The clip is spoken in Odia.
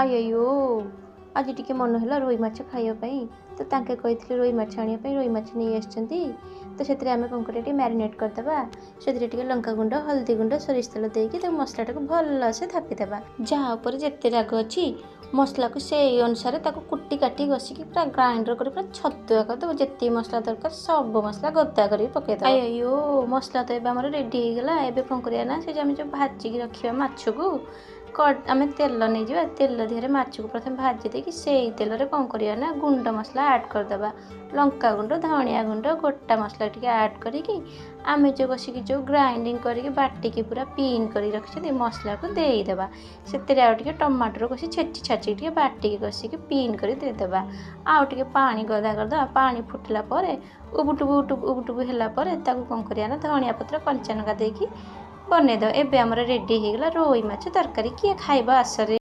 ଆୟୋ ଆଜି ଟିକେ ମନ ହେଲା ରୋଇ ମାଛ ଖାଇବା ପାଇଁ ତ ତାଙ୍କେ କହିଥିଲେ ରୋଇ ମାଛ ଆଣିବା ପାଇଁ ରୋଇ ମାଛ ନେଇ ଆସିଛନ୍ତି। ତ ସେଥିରେ ଆମେ କ'ଣ କରିବା ଟିକେ ମ୍ୟାରିନେଟ୍ କରିଦେବା। ସେଥିରେ ଟିକେ ଲଙ୍କା ଗୁଣ୍ଡ ହଳଦୀ ଗୁଣ୍ଡ ସୋରିଷ ତେଲ ଦେଇକି ତାକୁ ମସଲାଟାକୁ ଭଲସେ ଥାପିଦେବା। ଯାହା ଉପରେ ଯେତେ ରାଗ ଅଛି ମସଲାକୁ ସେଇ ଅନୁସାରେ ତାକୁ କୁଟି କାଟି ଘଷିକି ପୁରା ଗ୍ରାଇଣ୍ଡର କରି ପୁରା ଛତୁଆ କରିଦେବ। ଯେତିକି ମସଲା ଦରକାର ସବୁ ମସଲା ଗଦା କରିକି ପକେଇଦେବ। ଆୟୋ ମସଲା ତ ଏବେ ଆମର ରେଡ଼ି ହେଇଗଲା। ଏବେ କ'ଣ କରିବା ନା ସେ ଆମେ ଯେଉଁ ଭାଜିକି ରଖିବା ମାଛକୁ ଆମେ ତେଲ ନେଇଯିବା। ତେଲ ଦେହରେ ମାଛକୁ ପ୍ରଥମେ ଭାଜି ଦେଇକି ସେଇ ତେଲରେ କ'ଣ କରିବା ନା ଗୁଣ୍ଡ ମସଲା ଆଡ଼୍ କରିଦେବା। ଲଙ୍କାଗୁଣ୍ଡ ଧନିଆ ଗୁଣ୍ଡ ଗୋଟା ମସଲା ଟିକେ ଆଡ଼୍ କରିକି ଆମେ ଯେଉଁ ବସିକି ଯେଉଁ ଗ୍ରାଇଣ୍ଡିଙ୍ଗ କରିକି ବାଟିକି ପୁରା ପିନ୍ କରି ରଖିଛନ୍ତି ମସଲାକୁ ଦେଇଦେବା। ସେଥିରେ ଆଉ ଟିକେ ଟମାଟୋ କଷି ଛେଚି ଛାଚିକି ଟିକେ ବାଟିକି କଷିକି ପିନ୍ କରି ଦେଇଦେବା। ଆଉ ଟିକେ ପାଣି ଗଦା କରିଦେବା। ପାଣି ଫୁଟିଲା ପରେ ଉବୁଟୁବୁ ହେଲା ପରେ ତାକୁ କ'ଣ କରିବା ନା ଧନିଆ ପତ୍ର କଞ୍ଚା ଲଙ୍କା ଦେଇକି ବନେଇଦେବା। ଏବେ ଆମର ରେଡ଼ି ହେଇଗଲା ରୋଇ ମାଛ ତରକାରୀ। କିଏ ଖାଇବା ଆସରେ।